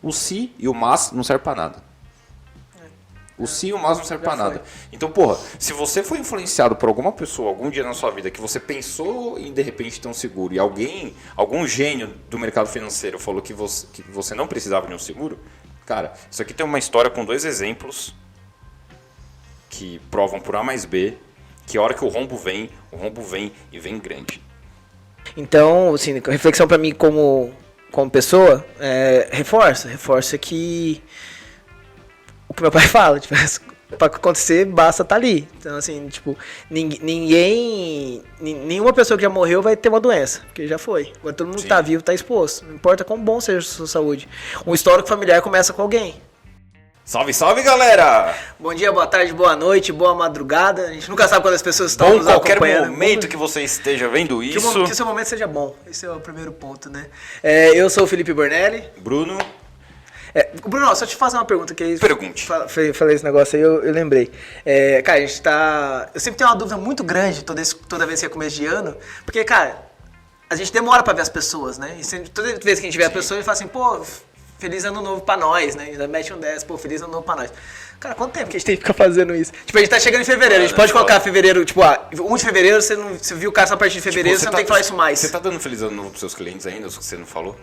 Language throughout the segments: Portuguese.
O se e o mas não serve pra nada. O se e o mas não serve pra nada. Então, porra, se você foi influenciado por alguma pessoa algum dia na sua vida que você pensou em de repente ter um seguro e algum gênio do mercado financeiro falou que você não precisava de um seguro, cara, isso aqui tem uma história com 2 exemplos que provam por A mais B que a hora que o rombo vem e vem grande. Então, assim, reflexão pra mim como pessoa, reforça que o que meu pai fala, tipo, pra acontecer, basta estar ali. Então, assim, tipo, nenhuma pessoa que já morreu vai ter uma doença, porque já foi. Agora todo mundo que tá vivo tá exposto, não importa quão bom seja a sua saúde. Um histórico familiar começa com alguém. Salve, salve, galera! Bom dia, boa tarde, boa noite, boa madrugada. A gente nunca sabe quando as pessoas estão nos qualquer acompanhando. momento que você esteja vendo isso. Que o seu momento seja bom. Esse é o primeiro ponto, né? Eu sou o Felipe Bornelli. Bruno. Bruno, só te fazer uma pergunta. Pergunte. Falei esse negócio aí, eu lembrei. Cara, a gente tá... Eu sempre tenho uma dúvida muito grande toda vez que é começo de ano. Porque, cara, a gente demora pra ver as pessoas, né? E toda vez que a gente vê a pessoa, a gente fala assim, pô... Feliz ano novo pra nós, né? Ainda mete um 10, pô, feliz ano novo pra nós. Cara, quanto tempo que a gente tem que ficar fazendo isso? Tipo, a gente tá chegando em fevereiro, a gente pode colocar fevereiro, tipo, 1 de fevereiro, você viu o cara só a partir de fevereiro, você não tem que falar isso mais. Você tá dando feliz ano novo pros seus clientes ainda, os que você não falou?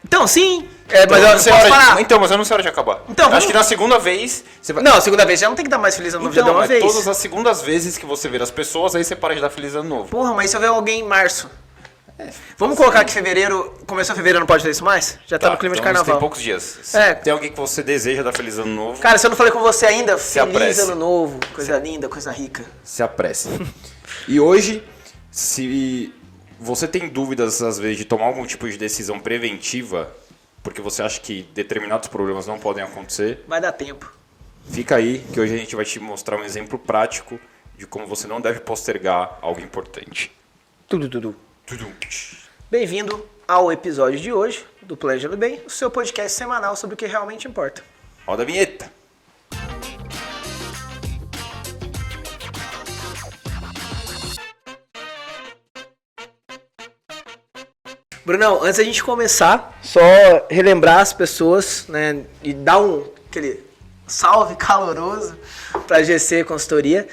Então, sim, mas eu não posso parar. Então, mas eu não sei a hora de acabar. Então, acho que na segunda vez... Você vai... Não, a segunda vez já não tem que dar mais feliz ano novo, já deu uma vez. Todas as segundas vezes que você ver as pessoas, aí você para de dar feliz ano novo. Porra, mas se eu ver alguém em março... Vamos colocar que começou fevereiro, não pode fazer isso mais? Já tá no clima de carnaval. Tem poucos dias. Tem alguém que você deseja dar feliz ano novo. Cara, se eu não falei com você ainda, feliz ano novo. Coisa linda, coisa rica. Se apresse. E hoje, se você tem dúvidas, às vezes, de tomar algum tipo de decisão preventiva, porque você acha que determinados problemas não podem acontecer... Vai dar tempo. Fica aí, que hoje a gente vai te mostrar um exemplo prático de como você não deve postergar algo importante. Tudo. Bem-vindo ao episódio de hoje do Planejando Bem, o seu podcast semanal sobre o que realmente importa. Roda a vinheta. Brunão, antes da gente começar, só relembrar as pessoas, né, e dar aquele salve caloroso para a GC Consultoria.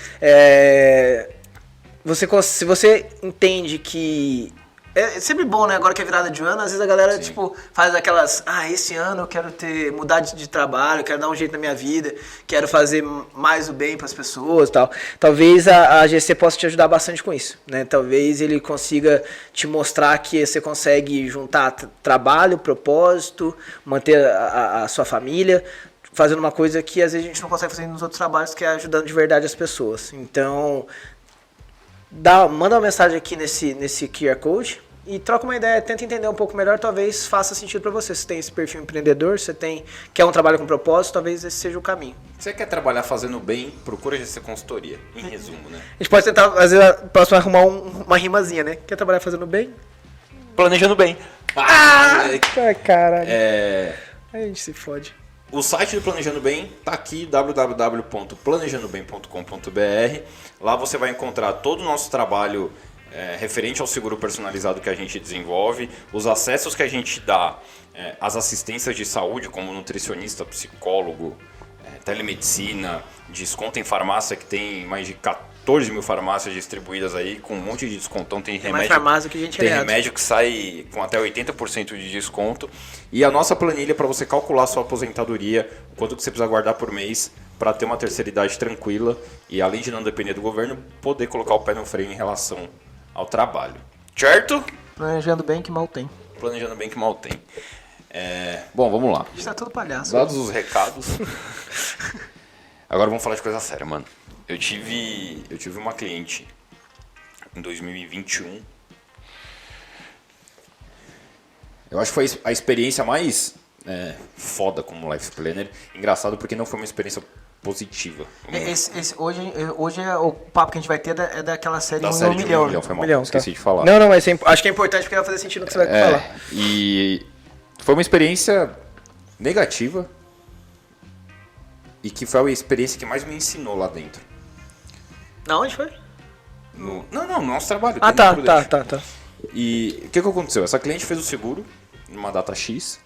Se você entende que... É sempre bom, né? Agora que é virada de ano, às vezes a galera, tipo, faz aquelas... esse ano eu quero mudar de trabalho, quero dar um jeito na minha vida, quero fazer mais o bem para as pessoas e tal. Talvez a GC possa te ajudar bastante com isso, né? Talvez ele consiga te mostrar que você consegue juntar trabalho, propósito, manter a sua família, fazendo uma coisa que às vezes a gente não consegue fazer nos outros trabalhos, que é ajudando de verdade as pessoas. Então... manda uma mensagem aqui nesse QR Code e troca uma ideia, tenta entender um pouco melhor, talvez faça sentido para você. Se tem esse perfil empreendedor, quer um trabalho com propósito, talvez esse seja o caminho. Você quer trabalhar fazendo bem, procura GC Consultoria, em resumo, né? A gente pode tentar, às vezes, a próxima arrumar uma rimazinha, né? Quer trabalhar fazendo bem? Planejando bem. Caralho. Aí a gente se fode. O site do Planejando Bem está aqui, www.planejandobem.com.br. Lá você vai encontrar todo o nosso trabalho referente ao seguro personalizado que a gente desenvolve, os acessos que a gente dá às assistências de saúde, como nutricionista, psicólogo, telemedicina, desconto em farmácia, que tem mais de 14 mil farmácias distribuídas aí, com um monte de descontão. Tem remédio, mais farmácia que a gente remédio que sai com até 80% de desconto. E a nossa planilha para você calcular a sua aposentadoria, o quanto que você precisa guardar por mês para ter uma terceira idade tranquila e, além de não depender do governo, poder colocar o pé no freio em relação ao trabalho. Certo? Planejando bem que mal tem. Planejando bem que mal tem. Bom, vamos lá. A gente tá todo palhaço. Dados os recados. Agora vamos falar de coisa séria, mano. Eu tive uma cliente em 2021. Eu acho que foi a experiência mais foda como life planner. Engraçado porque não foi uma experiência positiva. Hoje o papo que a gente vai ter é daquela série da 1 série em 1 milhão. milhão. Foi mal, esqueci de falar. Não, mas acho que é importante porque vai fazer sentido no que você vai falar. E foi uma experiência negativa e que foi a experiência que mais me ensinou lá dentro. Na onde foi? No nosso trabalho. Tá. E o que aconteceu? Essa cliente fez o seguro numa data X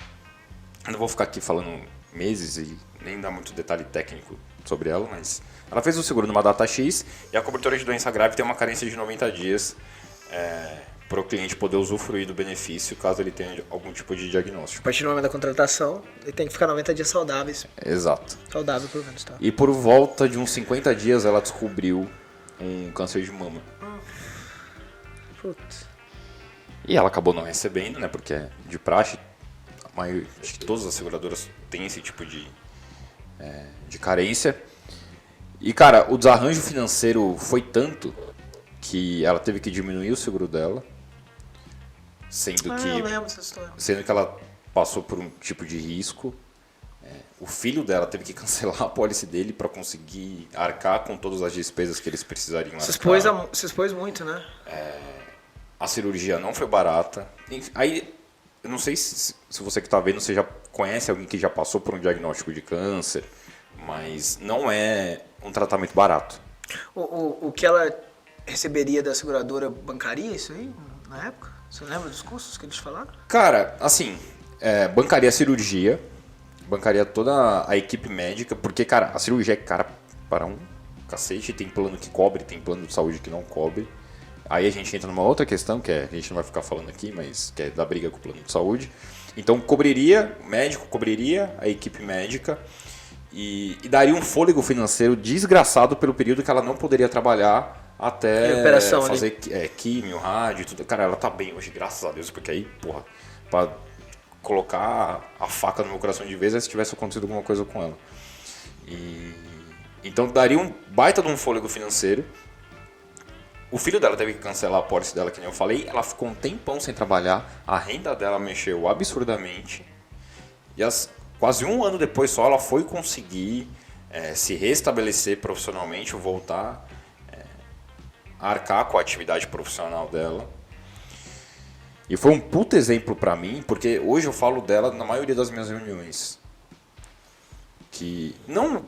Eu não vou ficar aqui falando meses e nem dar muito detalhe técnico sobre ela, mas ela fez o seguro numa data X e a cobertura de doença grave tem uma carência de 90 dias para o cliente poder usufruir do benefício caso ele tenha algum tipo de diagnóstico. A partir do momento da contratação, ele tem que ficar 90 dias saudáveis. Exato. Saudável, pelo menos, tá? E por volta de uns 50 dias ela descobriu um câncer de mama. Putz. E ela acabou não recebendo, né? Porque é de praxe. Acho que todas as seguradoras têm esse tipo de carência. E, cara, o desarranjo financeiro foi tanto que ela teve que diminuir o seguro dela. Sendo Eu lembro dessa história. Sendo que ela passou por um tipo de risco. O filho dela teve que cancelar a pólice dele para conseguir arcar com todas as despesas que eles precisariam arcar. Se expôs muito, né? A cirurgia não foi barata. Aí, eu não sei se você que está vendo, você já conhece alguém que já passou por um diagnóstico de câncer, mas não é um tratamento barato. O que ela receberia da seguradora bancaria, isso aí, na época? Você lembra dos custos que eles falaram? Cara, assim, bancaria a cirurgia, bancaria toda a equipe médica, porque, cara, a cirurgia é cara para um cacete, tem plano que cobre, tem plano de saúde que não cobre. Aí a gente entra numa outra questão, que a gente não vai ficar falando aqui, mas que é da briga com o plano de saúde. Então, cobriria, o médico cobriria a equipe médica e daria um fôlego financeiro desgraçado pelo período que ela não poderia trabalhar até fazer químio, rádio, tudo. Cara, ela tá bem hoje, graças a Deus, porque aí, porra, pra colocar a faca no meu coração de vez é se tivesse acontecido alguma coisa com ela. Então daria um baita de um fôlego financeiro. O filho dela teve que cancelar a pólice dela, que nem eu falei. Ela ficou um tempão sem trabalhar, a renda dela mexeu absurdamente. E quase um ano depois só ela foi conseguir se restabelecer profissionalmente, voltar a arcar com a atividade profissional dela. E foi um puta exemplo pra mim, porque hoje eu falo dela na maioria das minhas reuniões. Que não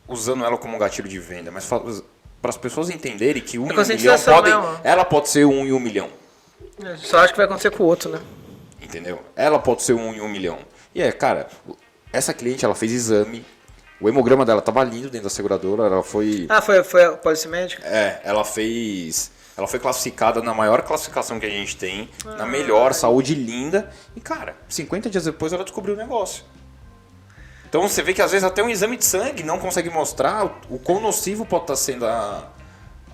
usando ela como um gatilho de venda, mas para as pessoas entenderem que 1 em 1 milhão ela pode ser 1 em 1 milhão. Só acho que vai acontecer com o outro, né? Entendeu? Ela pode ser 1 em 1 milhão. E cara, essa cliente ela fez exame, o hemograma dela tava lindo dentro da seguradora, ela foi... foi a pólice médica? Ela foi classificada na maior classificação que a gente tem, na melhor, saúde linda. E, cara, 50 dias depois ela descobriu o negócio. Então você vê que às vezes até um exame de sangue não consegue mostrar o quão nocivo pode estar sendo a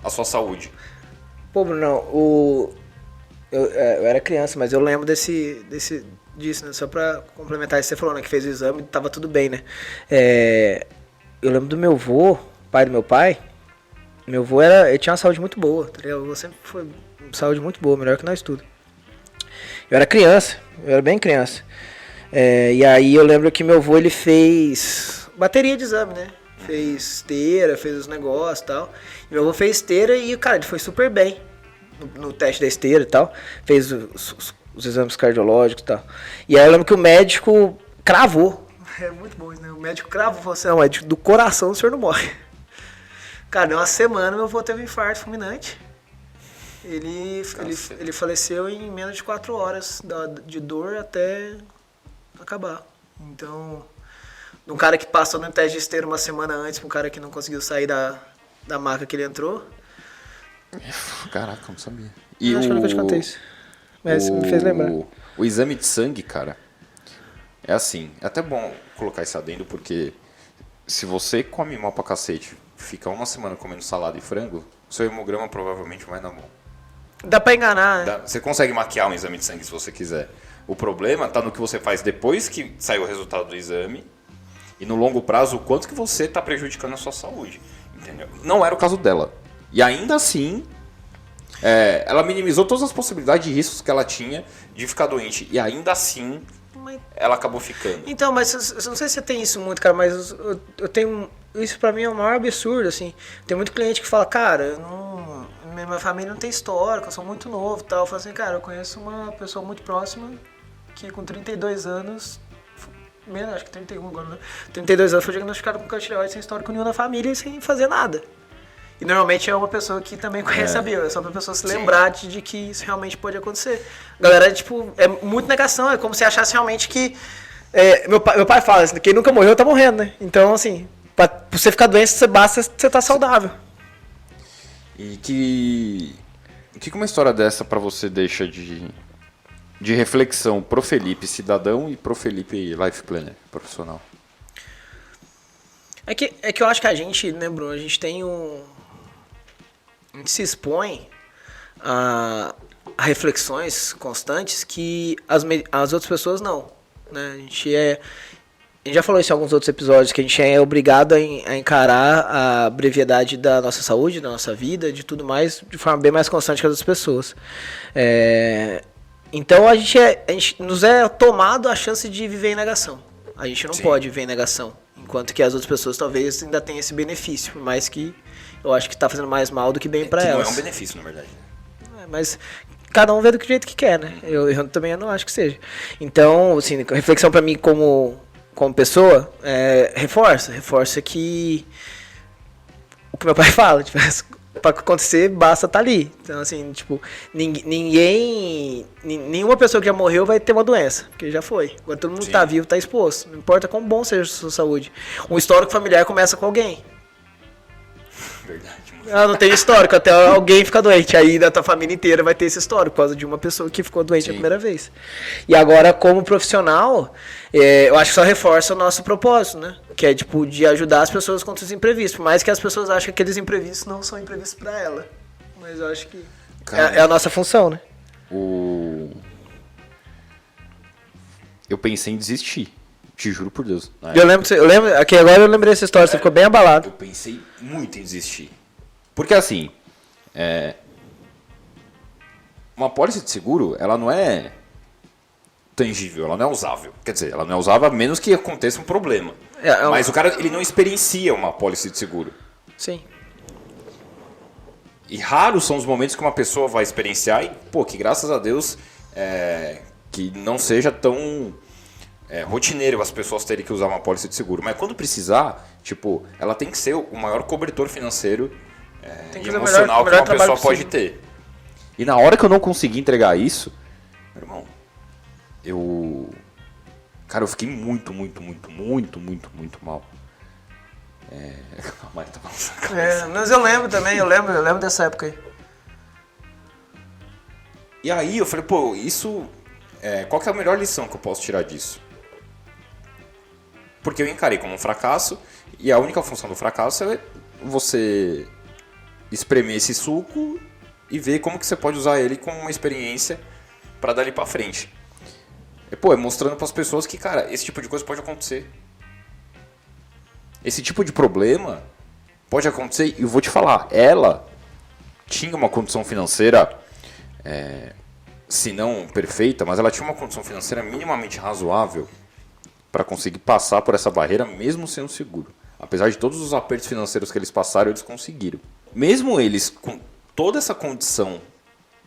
sua saúde. Pô, Bruno, eu era criança, mas eu lembro disso, né? Só pra complementar isso, você falou, né, que fez o exame e tava tudo bem, né? Eu lembro do meu avô, pai do meu pai. Meu avô ele tinha uma saúde muito boa, tá ligado? Meu avô sempre foi saúde muito boa, melhor que nós tudo. Eu era criança, eu era bem criança. E aí eu lembro que meu avô ele fez bateria de exame, né? Fez esteira, fez os negócios e tal. E meu avô fez esteira e, cara, ele foi super bem no teste da esteira e tal. Fez os exames cardiológicos e tal. E aí eu lembro que o médico cravou. É muito bom isso, né? O médico cravou, falou assim, não, do coração o senhor não morre. Cara, deu uma semana, meu avô teve um infarto fulminante. Ele faleceu em menos de 4 horas de dor até acabar. Então, um cara que passou no teste de esteira uma semana antes, um cara que não conseguiu sair da maca que ele entrou. Caraca, eu não sabia. Acho que eu nunca te contei isso. Mas me fez lembrar. O exame de sangue, cara, é assim. É até bom colocar esse adendo, porque se você come mal pra cacete, fica uma semana comendo salada e frango, seu hemograma provavelmente vai na mão. Dá pra enganar, né? Você consegue maquiar um exame de sangue se você quiser. O problema tá no que você faz depois que saiu o resultado do exame e no longo prazo o quanto que você tá prejudicando a sua saúde. Entendeu? Não era o caso dela. E ainda assim, ela minimizou todas as possibilidades de riscos que ela tinha de ficar doente. E ainda assim, ela acabou ficando. Então, mas eu não sei se você tem isso muito, cara, mas eu tenho... Isso pra mim é o maior absurdo, assim. Tem muito cliente que fala, cara, minha família não tem histórico, eu sou muito novo e tal. Eu falo assim, cara, eu conheço uma pessoa muito próxima que com 32 anos, menos, acho que 31 agora, né? 32 anos foi diagnosticado com câncer de tireoide sem histórico nenhum na família e sem fazer nada. E normalmente é uma pessoa que também conhece a Bíblia, é só pra pessoa se lembrar de que isso realmente pode acontecer. A galera, tipo, é muito negação, é como se achasse realmente que... meu pai fala, assim, quem nunca morreu tá morrendo, né? Então, assim, pra você ficar doente, basta você tá saudável. E que uma história dessa pra você deixa de reflexão pro Felipe cidadão e pro Felipe life planner profissional? É que eu acho que a gente, né, Bruno, a gente tem a gente se expõe a reflexões constantes que as outras pessoas não, né? A gente já falou isso em alguns outros episódios, que a gente é obrigado a encarar a brevidade da nossa saúde, da nossa vida, de tudo mais, de forma bem mais constante que as outras pessoas. Então a gente nos é tomado a chance de viver em negação. A gente não pode viver em negação, enquanto que as outras pessoas talvez ainda tenham esse benefício, por mais que eu acho que está fazendo mais mal do que bem para elas. Não é um benefício, na verdade. Mas cada um vê do jeito que quer, né? Eu também não acho que seja. Então, assim, reflexão para mim como pessoa, reforça que o que meu pai fala, tipo, para acontecer, basta estar ali. Então, assim, tipo, nenhuma pessoa que já morreu vai ter uma doença, porque já foi. Agora todo mundo que tá vivo tá exposto. Não importa quão bom seja a sua saúde. Um histórico familiar começa com alguém. Verdade. Não tem histórico, até alguém fica doente. Aí da tua família inteira vai ter esse histórico, por causa de uma pessoa que ficou doente a primeira vez. E agora, como profissional, eu acho que só reforça o nosso propósito, né? Que é, tipo, de ajudar as pessoas contra os imprevistos. Por mais que as pessoas achem que aqueles imprevistos não são imprevistos pra ela. Mas eu acho que é a nossa função, né? Eu pensei em desistir. Te juro por Deus. Eu lembro, aqui agora eu lembrei dessa história, você ficou bem abalado. Eu pensei muito em desistir. Porque assim, uma apólice de seguro, ela não é tangível, ela não é usável. Quer dizer, ela não é usável a menos que aconteça um problema. Mas o cara, ele não experiencia uma apólice de seguro. Sim. E raros são os momentos que uma pessoa vai experienciar e, pô, que graças a Deus, que não seja tão rotineiro as pessoas terem que usar uma apólice de seguro. Mas quando precisar, tipo, ela tem que ser o maior cobertor financeiro e emocional que uma pessoa pode ter. E na hora que eu não consegui entregar isso, meu irmão, cara, eu fiquei muito mal. A Mari tá balançando a cabeça. Mas eu lembro também, eu lembro dessa época aí. E aí eu falei, pô, isso... qual que é a melhor lição que eu posso tirar disso? Porque eu encarei como um fracasso, e a única função do fracasso é você espremer esse suco e ver como que você pode usar ele como uma experiência para dali para frente. Mostrando para as pessoas que, cara, esse tipo de coisa pode acontecer. Esse tipo de problema pode acontecer, e eu vou te falar, ela tinha uma condição financeira, se não perfeita, mas ela tinha uma condição financeira minimamente razoável para conseguir passar por essa barreira mesmo sendo seguro. Apesar de todos os apertos financeiros que eles passaram, eles conseguiram. Mesmo eles com toda essa condição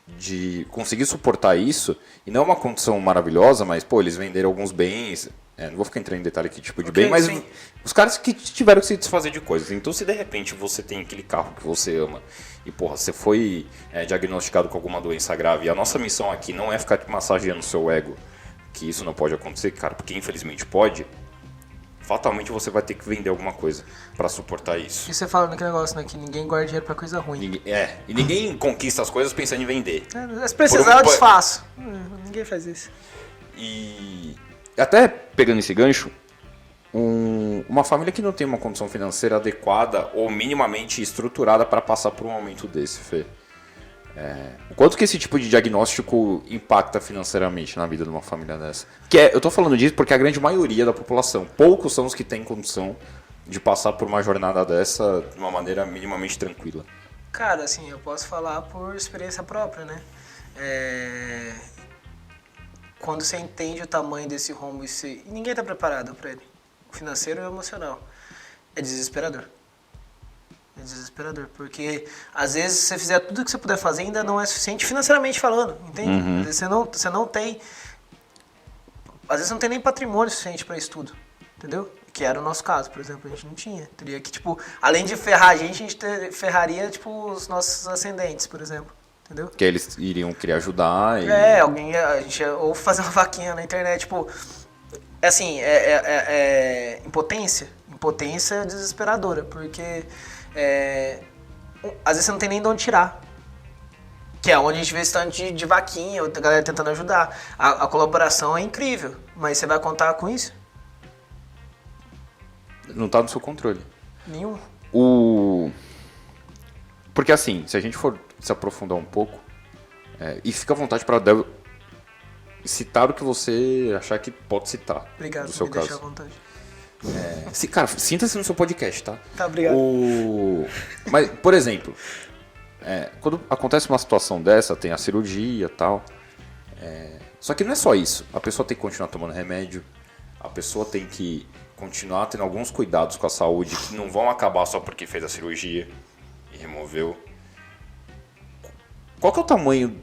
de conseguir suportar isso, e não é uma condição maravilhosa, mas eles venderam alguns bens, não vou ficar entrando em detalhe que tipo de bem, mas sim, os caras que tiveram que se desfazer de coisas. Então se de repente você tem aquele carro que você ama e você foi diagnosticado com alguma doença grave, e a nossa missão aqui não é ficar massageando o seu ego, que isso não pode acontecer, cara, porque infelizmente pode, fatalmente você vai ter que vender alguma coisa pra suportar isso. E você fala naquele negócio, né, que ninguém guarda dinheiro pra coisa ruim. E ninguém conquista as coisas pensando em vender. Se precisar, eu desfaço. Ninguém faz isso. E até pegando esse gancho, uma família que não tem uma condição financeira adequada ou minimamente estruturada para passar por um momento desse, Fê. O quanto que esse tipo de diagnóstico impacta financeiramente na vida de uma família dessa? Eu tô falando disso porque a grande maioria da população, poucos são os que têm condição de passar por uma jornada dessa de uma maneira minimamente tranquila. Cara, assim, eu posso falar por experiência própria, né? Quando você entende o tamanho desse rombo e ninguém tá preparado para ele, o financeiro e o emocional, é desesperador. É desesperador, porque às vezes se você fizer tudo que você puder fazer ainda não é suficiente financeiramente falando, entende? Uhum. Às vezes você não tem nem patrimônio suficiente para isso tudo, entendeu? Que era o nosso caso, por exemplo, a gente não tinha. Teria que, tipo, além de ferrar a gente ferraria, tipo, os nossos ascendentes, por exemplo. Entendeu? Que eles iriam querer ajudar e... a gente ia, ou fazer uma vaquinha na internet, tipo... Assim, impotência. Impotência desesperadora, porque... às vezes você não tem nem de onde tirar. Que é onde a gente vê esse tanto de vaquinha, a galera tentando ajudar. A colaboração é incrível, mas você vai contar com isso? Não tá no seu controle. Nenhum. Porque assim, se a gente for se aprofundar um pouco, e fica à vontade para citar o que você achar que pode citar. Obrigado no seu por me caso. deixar à vontade. Cara, sinta-se no seu podcast, tá? Tá, obrigado. Mas, por exemplo, quando acontece uma situação dessa, tem a cirurgia e tal. Só que não é só isso. A pessoa tem que continuar tomando remédio, a pessoa tem que continuar tendo alguns cuidados com a saúde que não vão acabar só porque fez a cirurgia e removeu. Qual que é o tamanho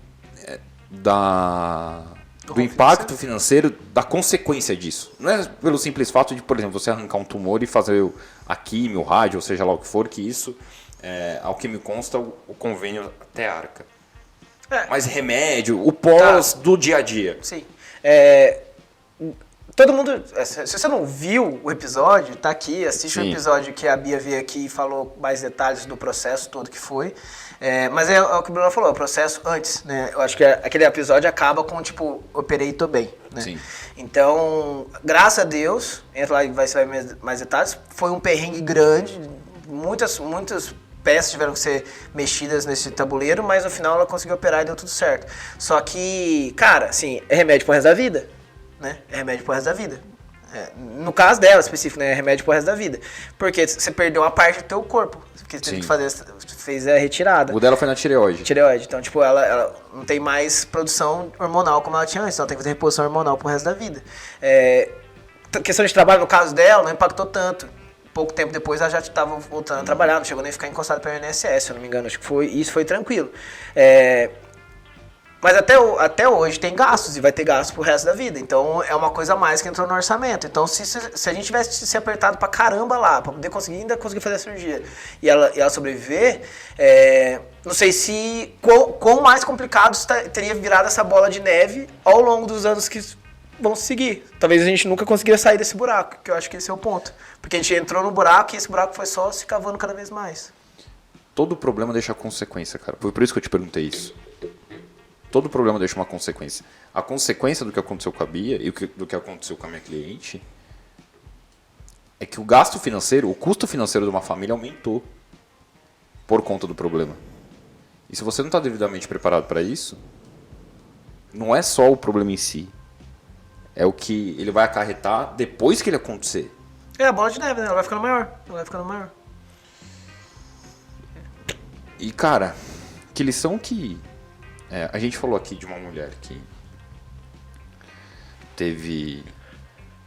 do impacto financeiro, da consequência disso? Não é pelo simples fato de, por exemplo, você arrancar um tumor e fazer a químio, o rádio, ou seja lá o que for, que isso, ao que me consta, o convênio até arca. Mas remédio, o pós do dia a dia. Sim. Todo mundo, se você não viu o episódio, tá aqui, assiste o episódio que a Bia veio aqui e falou mais detalhes do processo todo que foi. Mas é o que o Bruno falou, o processo antes, né? Eu acho que aquele episódio acaba com, tipo, operei e tô bem, né? Sim. Então, graças a Deus, entra lá e vai ver mais detalhes, foi um perrengue grande, muitas peças tiveram que ser mexidas nesse tabuleiro, mas no final ela conseguiu operar e deu tudo certo. Só que, cara, assim, é remédio pro resto da vida. Né? É remédio pro resto da vida. No caso dela, específico, né? É remédio pro resto da vida. Porque você perdeu uma parte do teu corpo. Porque você teve que fez a retirada. O dela foi na tireoide. Então, tipo, ela não tem mais produção hormonal como ela tinha antes. Então ela tem que fazer reposição hormonal pro resto da vida. Questão de trabalho, no caso dela, não impactou tanto. Pouco tempo depois ela já estava voltando a trabalhar. Não chegou nem a ficar encostada para o INSS, se eu não me engano. Acho que isso foi tranquilo. Mas até hoje tem gastos e vai ter gastos pro resto da vida. Então é uma coisa a mais que entrou no orçamento. Então se a gente tivesse se apertado pra caramba lá, pra poder ainda conseguir fazer a cirurgia e ela sobreviver, não sei se quão mais complicado teria virado essa bola de neve ao longo dos anos que vão seguir. Talvez a gente nunca conseguiria sair desse buraco, que eu acho que esse é o ponto. Porque a gente entrou no buraco e esse buraco foi só se cavando cada vez mais. Todo problema deixa consequência, cara. Foi por isso que eu te perguntei isso. Todo problema deixa uma consequência. A consequência do que aconteceu com a Bia e do que aconteceu com a minha cliente é que o gasto financeiro, o custo financeiro de uma família aumentou por conta do problema. E se você não está devidamente preparado para isso, não é só o problema em si. É o que ele vai acarretar depois que ele acontecer. A bola de neve, né? Ela vai ficando maior. E, cara, que lição que... a gente falou aqui de uma mulher que teve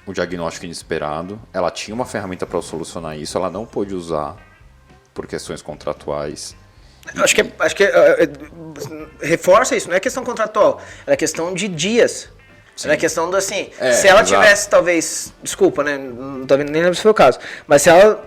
o diagnóstico inesperado, ela tinha uma ferramenta para solucionar isso, ela não pôde usar por questões contratuais. Acho que reforça isso, não é questão contratual, é questão de dias. Sim. É questão do assim, se ela tivesse talvez, desculpa, né, não tô vendo, nem lembro se foi o caso, mas se ela...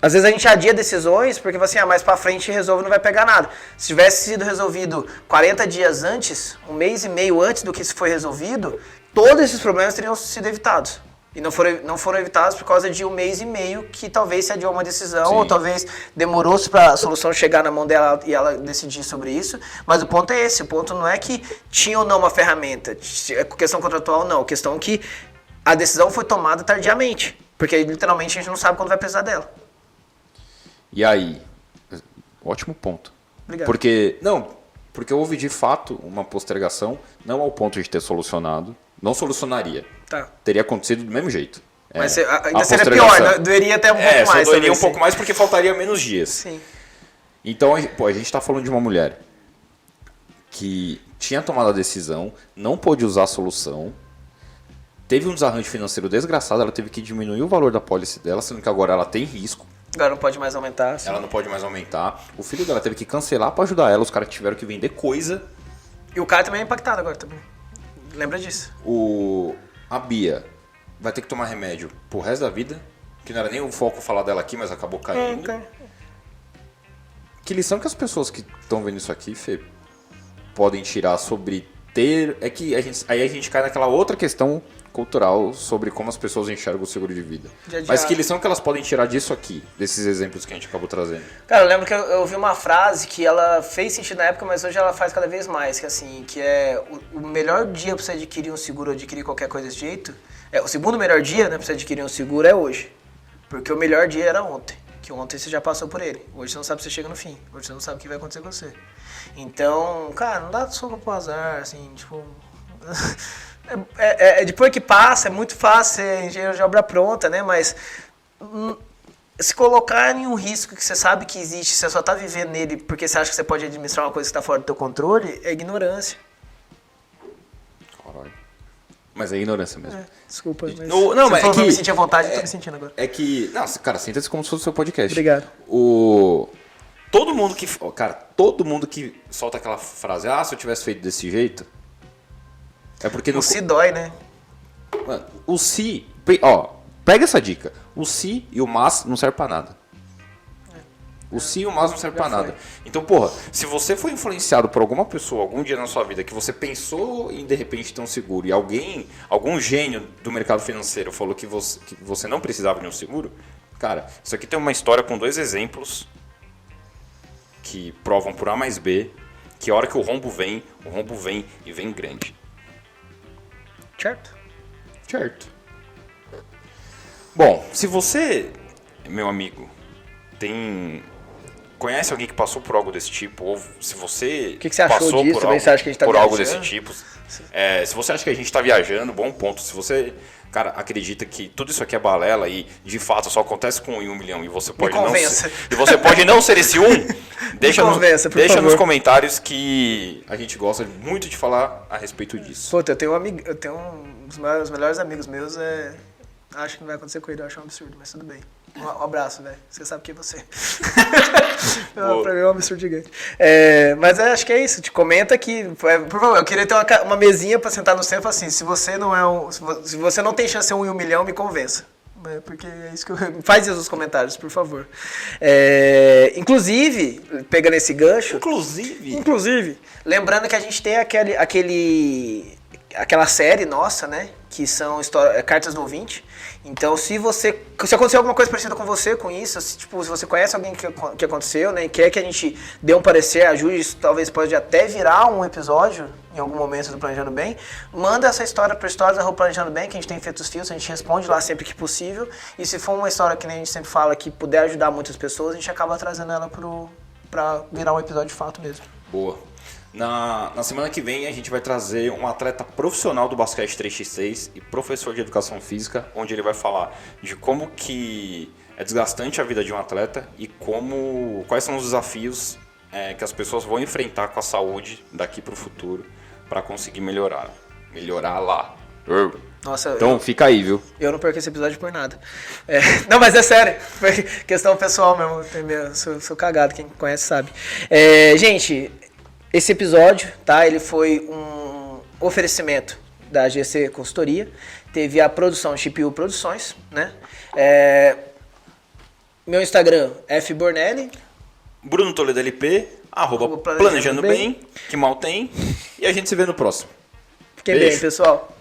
Às vezes a gente adia decisões porque assim, mais pra frente resolve, não vai pegar nada. Se tivesse sido resolvido 40 dias antes, um mês e meio antes do que isso foi resolvido, todos esses problemas teriam sido evitados. E não foram evitados por causa de um mês e meio que talvez se adiou uma decisão, ou talvez demorou-se para a solução chegar na mão dela e ela decidir sobre isso. Mas o ponto é esse, o ponto não é que tinha ou não uma ferramenta, questão contratual não, questão é que a decisão foi tomada tardiamente, porque literalmente a gente não sabe quando vai precisar dela. E aí, ótimo ponto. Obrigado. Porque houve de fato uma postergação, não ao ponto de ter solucionado, não solucionaria. Tá. Teria acontecido do mesmo jeito. Mas ainda seria pior, doeria até um pouco mais. Só doeria um pouco mais porque faltaria menos dias. Sim. Então, a gente está falando de uma mulher que tinha tomado a decisão, não pôde usar a solução, teve um desarranjo financeiro desgraçado, ela teve que diminuir o valor da pólice dela, sendo que agora ela tem risco. Agora não pode mais aumentar. Assim. Ela não pode mais aumentar. O filho dela teve que cancelar para ajudar ela. Os caras tiveram que vender coisa. E o cara também é impactado agora também. Lembra disso. A Bia vai ter que tomar remédio pro resto da vida. que não era nem o foco falar dela aqui, mas acabou caindo. Que lição que as pessoas que estão vendo isso aqui, Fê, podem tirar sobre ter... É que aí a gente cai naquela outra questão cultural sobre como as pessoas enxergam o seguro de vida. Mas que lição que elas podem tirar disso aqui, desses exemplos que a gente acabou trazendo? Cara, eu lembro que eu ouvi uma frase que ela fez sentido na época, mas hoje ela faz cada vez mais, que assim, que é o melhor dia pra você adquirir um seguro ou adquirir qualquer coisa desse jeito, o segundo melhor dia, né, pra você adquirir um seguro é hoje. Porque o melhor dia era ontem. Que ontem você já passou por ele. Hoje você não sabe se você chega no fim. Hoje você não sabe o que vai acontecer com você. Então, cara, não dá sopa pro azar, assim, tipo... depois que passa, é muito fácil ser engenheiro de obra pronta, né? Mas se colocar em um risco que você sabe que existe, você só tá vivendo nele porque você acha que você pode administrar uma coisa que tá fora do teu controle, é ignorância. Caralho. Mas é ignorância mesmo. Desculpa, mas não, mas falou que pra me sentir à vontade, eu tô me sentindo agora. É que... Nossa, cara, sinta-se como se fosse o seu podcast. Obrigado. Todo mundo que... Cara, todo mundo que solta aquela frase, se eu tivesse feito desse jeito... É porque o se dói, né? Mano, o se... Pega essa dica. O se e o mas não serve pra nada. O se e o mas não serve pra nada. Então, porra, se você foi influenciado por alguma pessoa algum dia na sua vida que você pensou em de repente ter um seguro e algum gênio do mercado financeiro falou que você não precisava de um seguro, cara, isso aqui tem uma história com 2 exemplos que provam por A mais B que a hora que o rombo vem e vem grande. Certo. Bom, se você, meu amigo, conhece alguém que passou por algo desse tipo, ou se você, o que você achou passou disso? Você acha que a gente tá por algo viajando? desse tipo, se você acha que a gente está viajando, bom ponto. Se você, cara, acredita que tudo isso aqui é balela e de fato só acontece com 1 em 1 milhão e você pode não ser esse deixa nos comentários que a gente gosta muito de falar a respeito disso. Puta, eu tenho um dos melhores amigos meus, acho que não vai acontecer com ele, eu acho um absurdo, mas tudo bem. Um abraço, velho. Você sabe quem é você. Pra mim é um absurdo gigante. Mas acho que é isso. Te comenta que, por favor, eu queria ter uma mesinha pra sentar no centro e falar assim, se você não tem chance de 1 em 1 milhão, me convença. Porque é isso que faz isso nos comentários, por favor. Inclusive, pegando esse gancho... Inclusive, lembrando que a gente tem aquela série nossa, né? Que são cartas do ouvinte. Então, se acontecer alguma coisa parecida com você com isso, se você conhece alguém que aconteceu, né, e quer que a gente dê um parecer, ajude, isso talvez pode até virar um episódio em algum momento do Planejando Bem, manda essa história para Planejando Bem, que a gente tem feito os fios, a gente responde lá sempre que possível, e se for uma história que nem a gente sempre fala, que puder ajudar muitas pessoas, a gente acaba trazendo ela para virar um episódio de fato mesmo. Boa. Na semana que vem a gente vai trazer um atleta profissional do basquete 3x6 e professor de educação física, onde ele vai falar de como que é desgastante a vida de um atleta e quais são os desafios que as pessoas vão enfrentar com a saúde daqui para o futuro para conseguir melhorar lá. Nossa, então fica aí, viu? Eu não perco esse episódio por nada. Não, mas é sério. Foi questão pessoal mesmo. Sou cagado, quem conhece sabe. Gente... Esse episódio, tá? Ele foi um oferecimento da GC Consultoria. Teve a produção CPU Produções, né? Meu Instagram, fbornelli. Bruno Toledo LP, @planejando bem, que mal tem. E a gente se vê no próximo. Fiquem bem, pessoal.